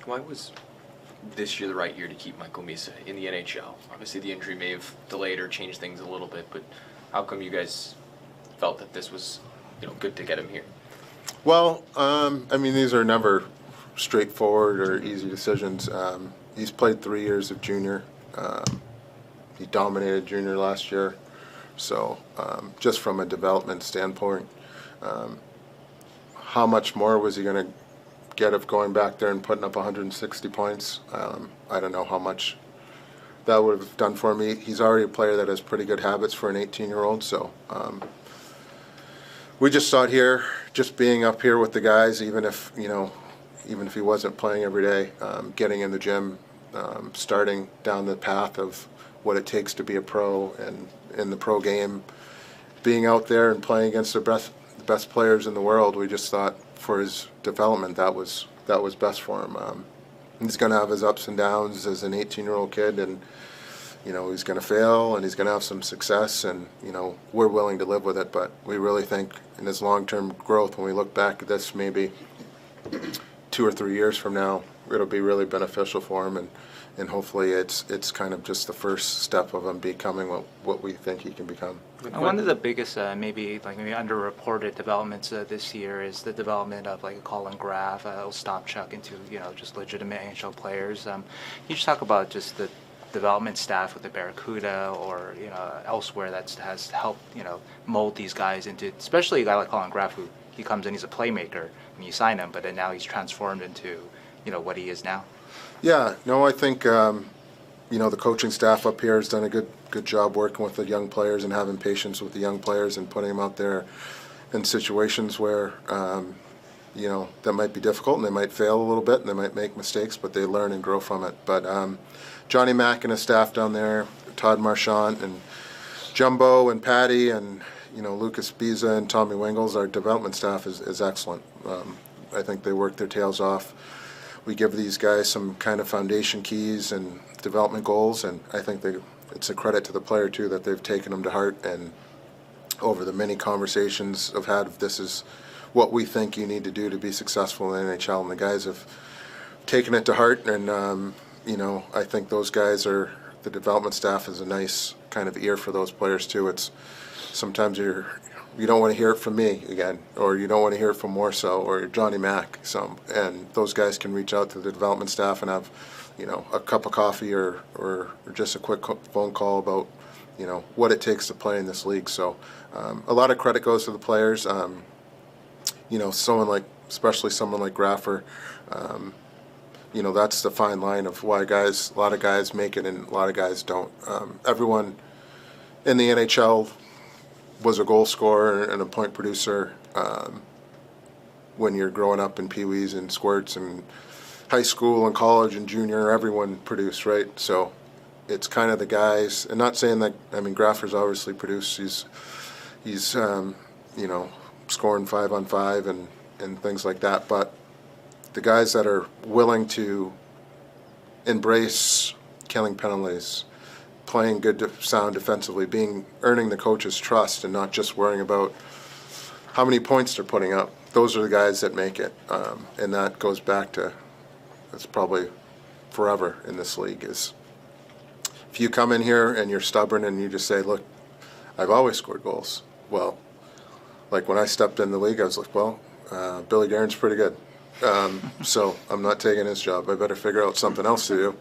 Why was this year the right year to keep Michael Misa in the NHL? Obviously, the injury may have delayed or changed things a little bit, but how come you guys felt that this was, good to get him here? Well, these are never straightforward or easy decisions. He's played 3 years of junior. He dominated junior last year. So just from a development standpoint, how much more was he going to get of going back there and putting up 160 points? I don't know how much that would have done for me. He's already a player that has pretty good habits for an 18-year-old. So we just thought here, just being up here with the guys, even if he wasn't playing every day, getting in the gym, starting down the path of what it takes to be a pro and in the pro game, being out there and playing against the best players in the world, we just thought for his development that was best for him. He's going to have his ups and downs as an 18-year-old kid, and he's going to fail and he's going to have some success, and we're willing to live with it. But we really think in his long-term growth, when we look back at this maybe 2 or 3 years from now, it'll be really beneficial for him, and hopefully it's kind of just the first step of him becoming what we think he can become. One of the biggest maybe underreported developments this year is the development of Colin Graf, Stopchuk into just legitimate NHL players. Can you just talk about just the development staff with the Barracuda or elsewhere that has helped mold these guys into, especially a guy like Colin Graf, who he comes in, he's a playmaker when you sign him, but then now he's transformed into what he is now. Yeah, no, I think the coaching staff up here has done a good job working with the young players and having patience with the young players and putting them out there in situations where that might be difficult and they might fail a little bit and they might make mistakes, but they learn and grow from it. But Johnny Mack and his staff down there, Todd Marchant and Jumbo and Patty and Lucas Biza and Tommy Wingles, our development staff is excellent. I think they work their tails off. We give these guys some kind of foundation keys and development goals, and I think it's a credit to the player too that they've taken them to heart, and over the many conversations I've had, this is what we think you need to do to be successful in the NHL, and the guys have taken it to heart, and I think those guys the development staff is a nice kind of ear for those players too. It's sometimes you don't want to hear it from me again, or you don't want to hear it from Morso or Johnny Mack. And those guys can reach out to the development staff and have, a cup of coffee or just a quick phone call about, what it takes to play in this league. So a lot of credit goes to the players. Especially someone like Graffer, that's the fine line of why a lot of guys make it and a lot of guys don't. Everyone in the NHL was a goal scorer and a point producer when you're growing up in Pee-wees and Squirts and high school and college and junior. Everyone produced, right? So it's kind of the guys, and not saying that, Graffer's obviously produced. He's scoring 5-on-5 and things like that, but the guys that are willing to embrace killing penalties, playing good sound defensively, earning the coach's trust and not just worrying about how many points they're putting up. Those are the guys that make it, and that goes back to, it's probably forever in this league, is if you come in here and you're stubborn and you just say, look, I've always scored goals. Well, like when I stepped in the league, I was like, well, Billy Guerin's pretty good, so I'm not taking his job. I better figure out something else to do.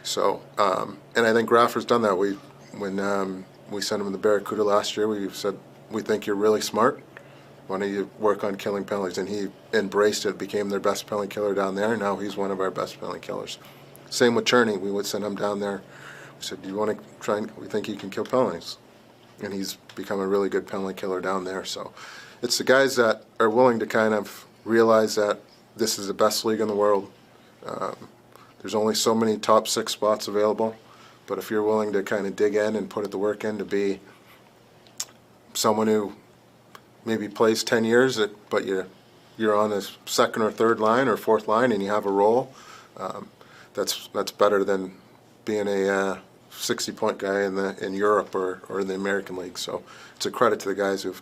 So, and I think Graffer's done that. When we sent him to the Barracuda last year, we said, we think you're really smart. Why don't you work on killing penalties? And he embraced it, became their best penalty killer down there, and now he's one of our best penalty killers. Same with Cherney. We would send him down there. We said, do you want to try we think you can kill penalties. And he's become a really good penalty killer down there. So it's the guys that are willing to kind of realize that this is the best league in the world. There's only so many top 6 spots available, but if you're willing to kind of dig in and put the work in to be someone who maybe plays 10 years, but you're on the second or third line or fourth line and you have a role, that's better than being a 60-point guy in Europe or in the American League. So it's a credit to the guys who've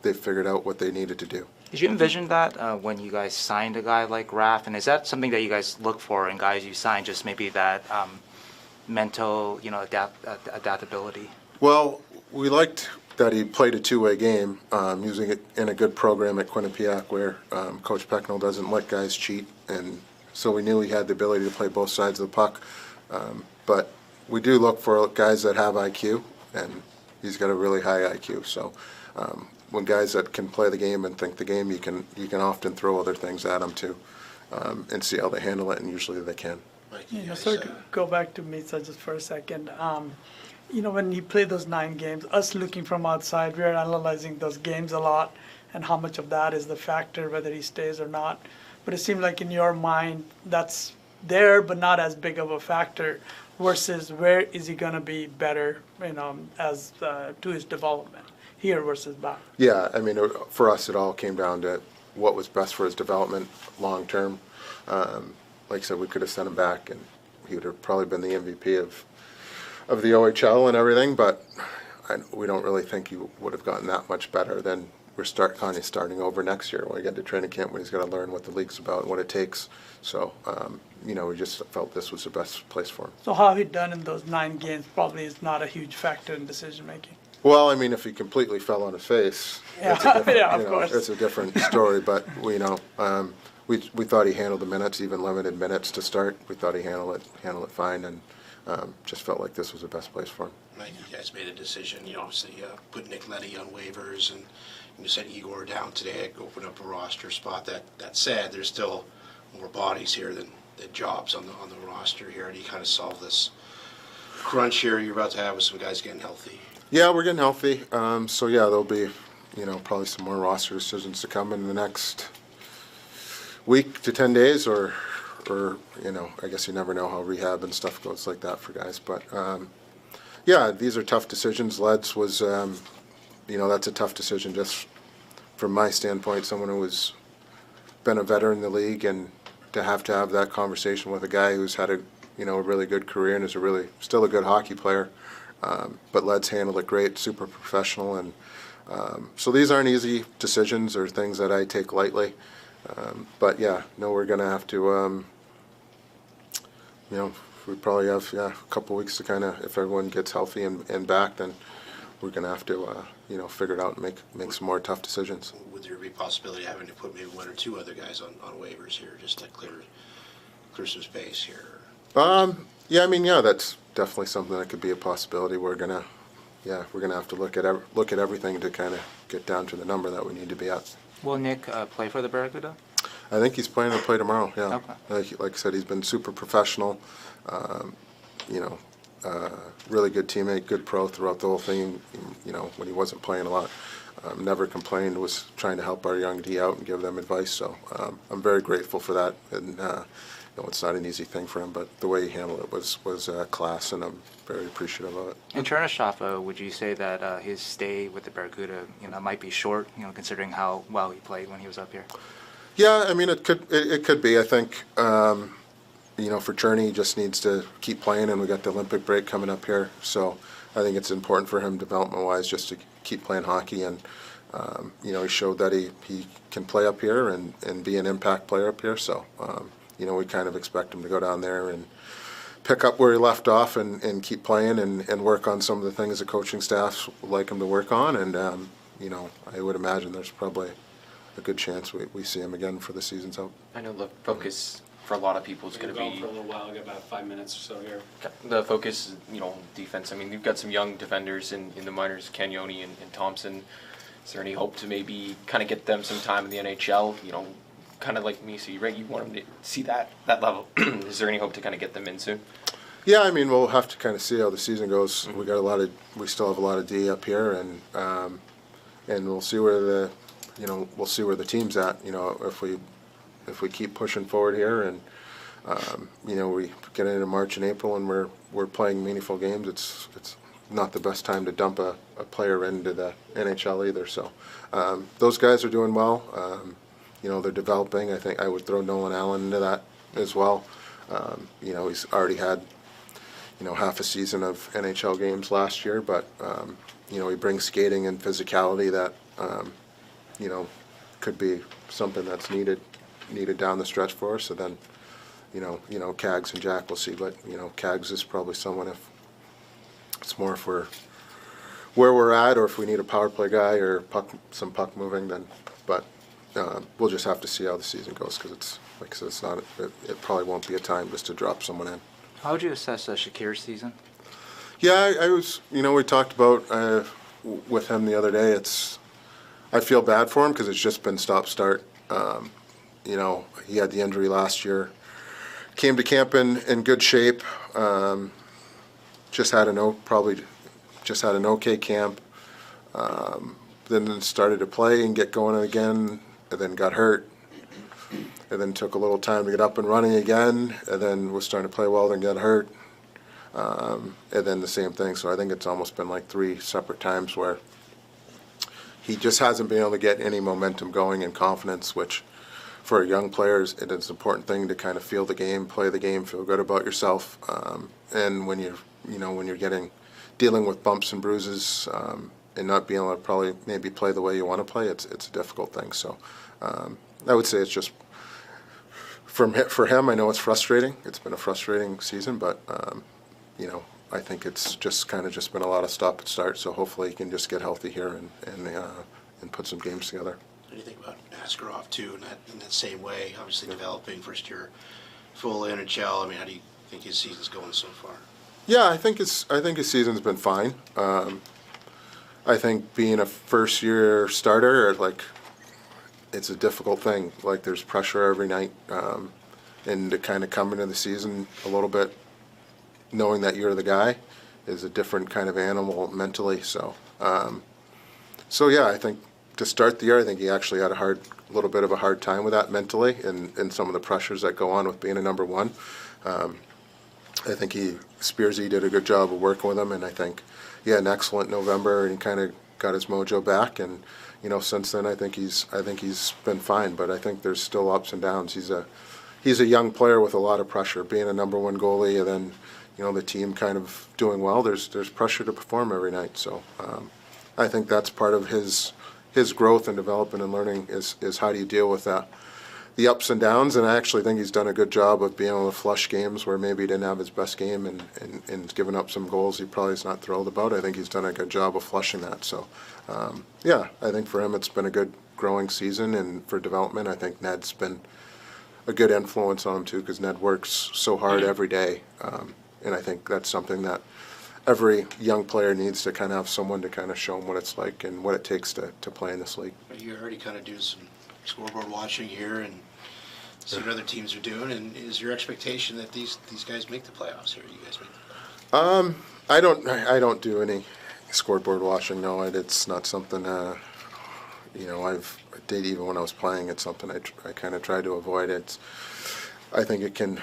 they've figured out what they needed to do. Did you envision that when you guys signed a guy like Graf? And is that something that you guys look for in guys you sign, just maybe that mental, adaptability? Well, we liked that he played a two-way game, using it in a good program at Quinnipiac where Coach Pecknell doesn't let guys cheat, and so we knew he had the ability to play both sides of the puck. But we do look for guys that have IQ, and he's got a really high IQ. So when guys that can play the game and think the game, you can often throw other things at them too, and see how they handle it, and usually they can. So to go back to Misa just for a second, when you play those 9 games, us looking from outside, we are analyzing those games a lot and how much of that is the factor, whether he stays or not. But it seemed like in your mind, that's there, but not as big of a factor versus where is he going to be better, as to his development here versus back. Yeah, I mean, for us, it all came down to what was best for his development long term. Like I said, we could have sent him back, and he would have probably been the MVP of the OHL and everything, but we don't really think he would have gotten that much better. Then we're starting over next year when we get to training camp, when he's got to learn what the league's about and what it takes. So, we just felt this was the best place for him. So how he done in those 9 games probably is not a huge factor in decision making. Well, I mean, if he completely fell on his face, Yeah, it's a different, yeah, of course. it's a different story. But we thought he handled the minutes, even limited minutes to start. We thought he handled it fine, and just felt like this was the best place for him. Right, you guys made a decision, obviously put Nick Leddy on waivers, and you sent Igor down today, open up a roster spot. That said, there's still more bodies here than jobs on the roster here. How do you kind of solve this crunch here you're about to have with some guys getting healthy? Yeah, we're getting healthy. So yeah, there'll be, probably some more roster decisions to come in the next week to 10 days, or I guess you never know how rehab and stuff goes like that for guys. But yeah, these are tough decisions. Leds was, that's a tough decision just from my standpoint, someone who has been a veteran in the league, and to have that conversation with a guy who's had a really good career and is still a good hockey player. But Led's handled it great, super professional, and so these aren't easy decisions or things that I take lightly. But yeah, no, we're going to have to, we probably have a couple weeks to kind of, if everyone gets healthy and back, then we're going to have to, figure it out and make some more tough decisions. Would there be a possibility of having to put maybe 1 or 2 other guys on waivers here just to clear some space here? Yeah, that's definitely something that could be a possibility. We're gonna have to look at everything to kind of get down to the number that we need to be at. Will Nick play for the Barracuda? I think he's planning to play tomorrow. Yeah, Okay. Like I said, he's been super professional. Really good teammate, good pro throughout the whole thing. When he wasn't playing a lot, never complained. Was trying to help our young D out and give them advice. So I'm very grateful for that. And it's not an easy thing for him, but the way he handled it was class, and I'm very appreciative of it. In Chernyshov, would you say that his stay with the Barracuda, might be short, considering how well he played when he was up here? Yeah, I mean, it could be. I think, for Cherny, he just needs to keep playing, and we got the Olympic break coming up here. So I think it's important for him development-wise just to keep playing hockey, and he showed that he can play up here and be an impact player up here. So we kind of expect him to go down there and pick up where he left off and keep playing and work on some of the things the coaching staffs would like him to work on. And I would imagine there's probably a good chance we see him again for the season's out. I know the focus for a lot of people is going to be for a little while. Got about 5 minutes or so here. the focus is, defense. I mean, you've got some young defenders in the minors, Cagnoni and Thompson. Is there any hope to maybe kind of get them some time in the NHL? Kind of like Misa, right? You want them to see that level. Is there any hope to kind of get them in soon? Yeah, I mean, we'll have to kind of see how the season goes. Mm-hmm. We still have a lot of D up here, and we'll see where the team's at. If we keep pushing forward here, and we get into March and April, and we're playing meaningful games. It's not the best time to dump a player into the NHL either. So those guys are doing well. They're developing. I think I would throw Nolan Allen into that as well. He's already had, half a season of NHL games last year, but, he brings skating and physicality that, could be something that's needed down the stretch for us. So then, Cags and Jack will see. But, Cags is probably someone if it's more if we're where we're at or if we need a power play guy or some puck moving, then, but we'll just have to see how the season goes because it's, like I said, it's not, it probably won't be a time just to drop someone in. How would you assess Shakir's season? Yeah, I was, we talked about with him the other day, I feel bad for him because it's just been stop-start. He had the injury last year, came to camp in good shape, just had an okay camp, then started to play and get going again, and then got hurt, and then took a little time to get up and running again, and then was starting to play well, then got hurt, and then the same thing. So I think it's almost been like 3 separate times where he just hasn't been able to get any momentum going and confidence, which for young players, it is an important thing to kind of feel the game, play the game, feel good about yourself, and when you're dealing with bumps and bruises and not being able to probably maybe play the way you want to play, it's a difficult thing. So I would say it's just for him. I know it's frustrating. It's been a frustrating season, but I think it's just been a lot of stop and start. So hopefully he can just get healthy here and put some games together. What do you think about Ascarov too, in that same way? Obviously developing first year full NHL. I mean, how do you think his season's going so far? Yeah, I think his season's been fine. I think being a first year starter, it's a difficult thing. Like there's pressure every night, and to kind of come into the season a little bit knowing that you're the guy is a different kind of animal mentally. So, yeah, I think to start the year, I think he actually had a little bit of a hard time with that mentally, and some of the pressures that go on with being a number one. I think Spearsy did a good job of working with him, and I think he had an excellent November, and he kind of got his mojo back. And since then, I think he's been fine. But I think there's still ups and downs. He's a young player with a lot of pressure, being a number one goalie, and then the team kind of doing well. There's pressure to perform every night. So I think that's part of his growth and development and learning is how do you deal with that. The ups and downs, and I actually think he's done a good job of being able to flush games where maybe he didn't have his best game and giving up some goals he probably is not thrilled about. I think he's done a good job of flushing that. So, yeah, I think for him it's been a good growing season, and for development, I think Ned's been a good influence on him too, because Ned works so hard every day, and I think that's something that every young player needs to kind of have someone to kind of show them what it's like and what it takes to play in this league. You already kind of do some scoreboard watching here and see what other teams are doing, and is your expectation that these guys make the playoffs here? You guys make the playoffs? I don't do any scoreboard watching. No, it's not something. I did even when I was playing. It's something I kind of try to avoid. I think it can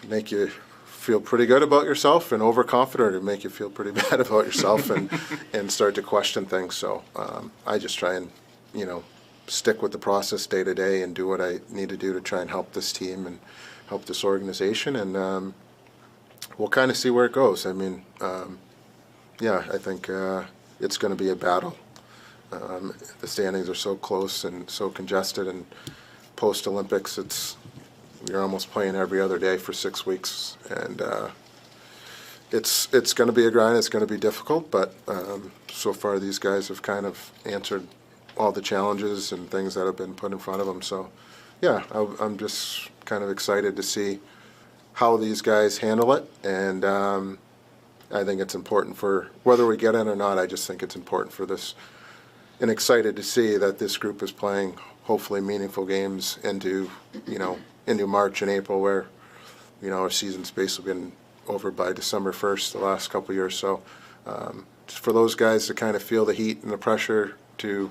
make you feel pretty good about yourself and overconfident, or make you feel pretty bad about yourself and start to question things. So I just try and stick with the process day to day and do what I need to do to try and help this team and help this organization, and we'll kind of see where it goes. I mean, yeah, I think it's going to be a battle. The standings are so close and so congested, and post-Olympics, you're almost playing every other day for 6 weeks, and it's going to be a grind. It's going to be difficult, but so far these guys have kind of answered all the challenges and things that have been put in front of them. So, yeah, I'm just kind of excited to see how these guys handle it, and I think it's important for whether we get in or not. I just think it's important for this, and excited to see that this group is playing hopefully meaningful games into March and April, where our season's basically been over by December 1st the last couple of years. So for those guys to kind of feel the heat and the pressure to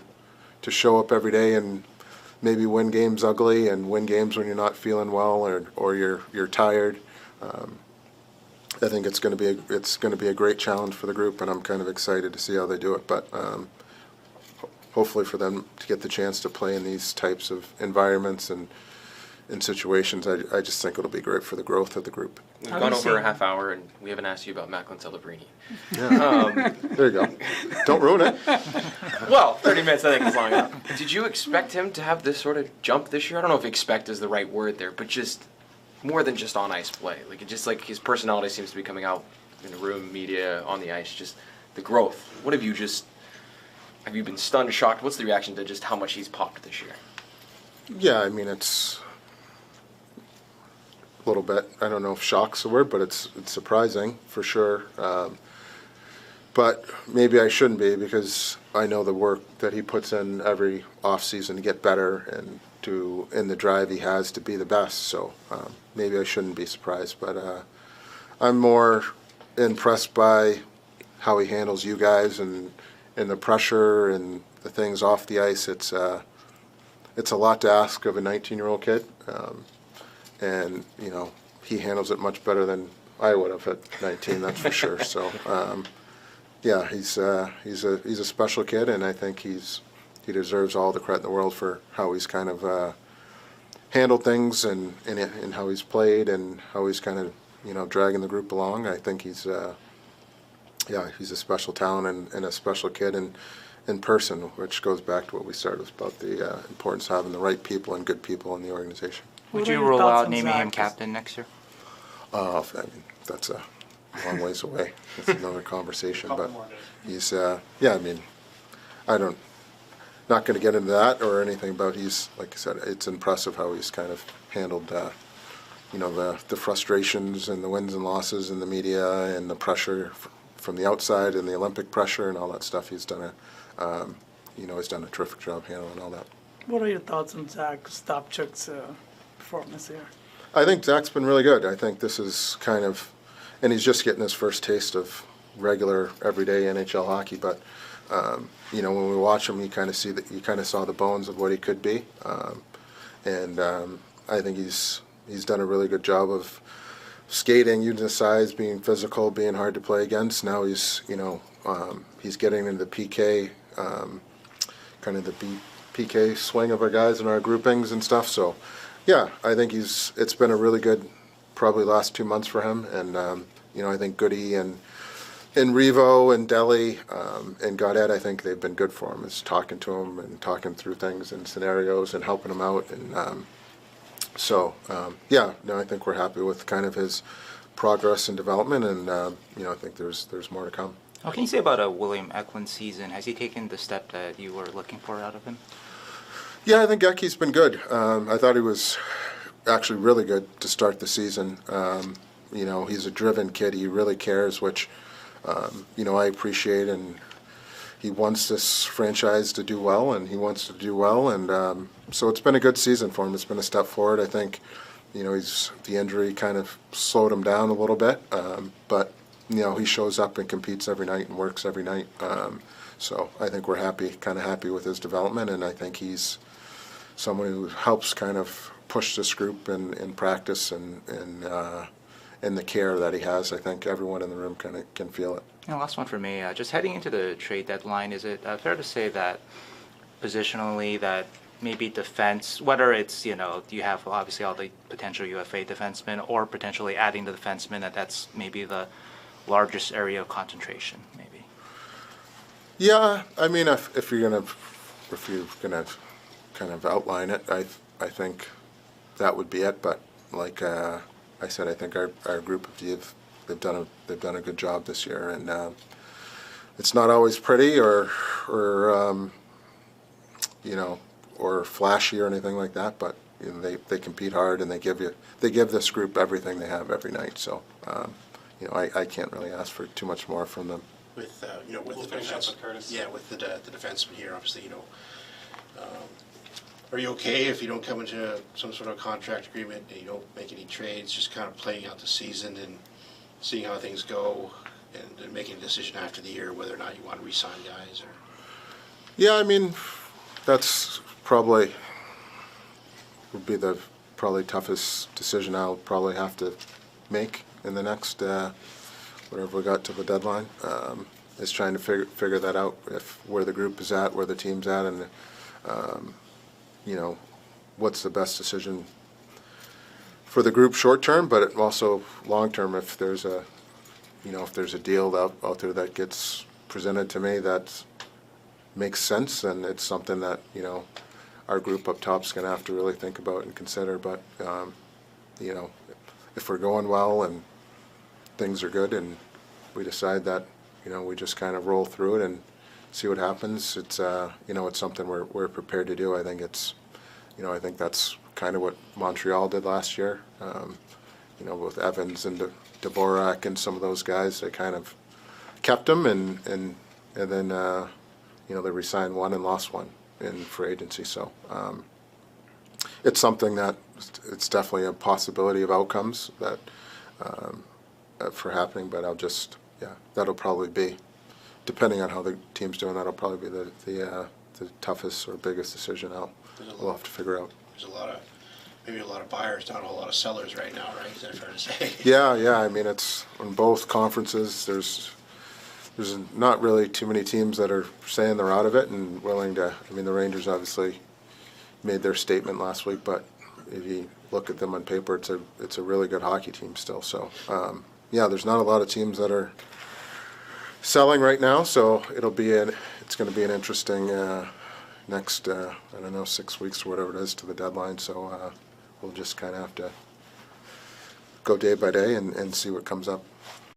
show up every day and maybe win games ugly and win games when you're not feeling well or you're tired. I think it's going to be a great challenge for the group, and I'm kind of excited to see how they do it. But hopefully for them to get the chance to play in these types of environments and in situations. I just think it'll be great for the growth of the group. We've How gone do you over a see- half hour and we haven't asked you about Macklin Celebrini. Yeah. There you go. Don't ruin it. Well, 30 minutes I think is long enough. Did you expect him to have this sort of jump this year? I don't know if expect is the right word there, but just more than just on ice play. Like it just like his personality seems to be coming out in the room, media, on the ice, just the growth. What have you been stunned, shocked? What's the reaction to just how much he's popped this year? Yeah, I mean, it's a little bit, I don't know if shock's the word, but it's surprising for sure. But maybe I shouldn't be, because I know the work that he puts in every off-season to get better and in the drive he has to be the best. So maybe I shouldn't be surprised, but I'm more impressed by how he handles you guys and the pressure and the things off the ice. It's a lot to ask of a 19-year-old kid, and you know, he handles it much better than I would have at 19. That's for sure. So yeah, he's a special kid, and I think he deserves all the credit in the world for how he's kind of handled things and how he's played and how he's kind of, you know, dragging the group along. I think he's a special talent and a special kid in person, which goes back to what we started with about the importance of having the right people and good people in the organization. Would What are you your rule thoughts out on naming him Zach? captain next year? I mean, that's a long ways away. That's another conversation. But he's, I mean, not going to get into that or anything about. He's, like I said, it's impressive how he's kind of handled, you know, the frustrations and the wins and losses in the media and the pressure from the outside and the Olympic pressure and all that stuff. He's done he's done a terrific job handling all that. What are your thoughts on Zach Stopchuk's performance here? I think Zach's been really good. I think this is kind of, and he's just getting his first taste of regular, everyday NHL hockey. But you know, when we watch him, you kind of saw the bones of what he could be, and I think he's done a really good job of skating, using his size, being physical, being hard to play against. Now he's getting into the PK, kind of the PK swing of our guys and our groupings and stuff. So, yeah, I think it's been a really good, probably last 2 months for him. And you know, I think Goody and Revo and Deli and Godet, I think they've been good for him. Is talking to him and talking through things and scenarios and helping him out. And I think we're happy with kind of his progress and development, and you know, I think there's more to come. What can you say about a William Eklund season? Has he taken the step that you were looking for out of him? Yeah, I think Ecky's been good. I thought he was actually really good to start the season. You know, he's a driven kid. He really cares, which you know, I appreciate, and he wants this franchise to do well, and he wants to do well, and so it's been a good season for him. It's been a step forward. I think, you know, the injury kind of slowed him down a little bit, but you know, he shows up and competes every night and works every night. So I think we're kind of happy with his development, and I think he's someone who helps kind of push this group in practice and the care that he has. I think everyone in the room kind of can feel it. And last one for me, just heading into the trade deadline, is it fair to say that positionally that maybe defense, whether it's, you know, you have obviously all the potential UFA defensemen or potentially adding the defensemen, that's maybe the largest area of concentration, maybe? Yeah, I mean, if you're gonna kind of outline it, I think that would be it. But like I said, I think our group of youth, they've done a good job this year, and it's not always pretty or you know, or flashy or anything like that. But you know, they compete hard, and they give this group everything they have every night. So you know, I can't really ask for too much more from them. With you know, with We'll the finish up defense, with Curtis. yeah, with the defenseman here, obviously, you know, are you okay if you don't come into some sort of contract agreement and you don't make any trades, just kind of playing out the season and seeing how things go, and making a decision after the year whether or not you want to re-sign guys? Or Yeah, I mean, that's probably would be the toughest decision I'll probably have to make in the next whatever we got to the deadline. Is trying to figure that out, where the group is at, where the team's at, and you know, what's the best decision for the group short term, but also long term. If there's a, if there's a deal out there that gets presented to me that makes sense, and it's something that our group up top's going to have to really think about and consider. But if we're going well and things are good, and we decide that we just kind of roll through it and see what happens, it's it's something we're prepared to do. I think I think that's kind of what Montreal did last year. With Evans and Dvorak and some of those guys, they kind of kept them, and then they re-signed one and lost one in free agency. So it's something that it's definitely a possibility of outcomes that for happening. But that'll probably be, depending on how the team's doing, that'll probably be the toughest or biggest decision we'll have to figure out. There's maybe a lot of buyers, not a whole lot of sellers right now, right? Is that fair to say? Yeah. I mean, it's on both conferences. There's not really too many teams that are saying they're out of it and willing to. I mean, the Rangers obviously made their statement last week, but if you look at them on paper, it's a really good hockey team still. So there's not a lot of teams that are selling right now. So it's going to be an interesting next 6 weeks or whatever it is to the deadline. So we'll just kind of have to go day by day and see what comes up.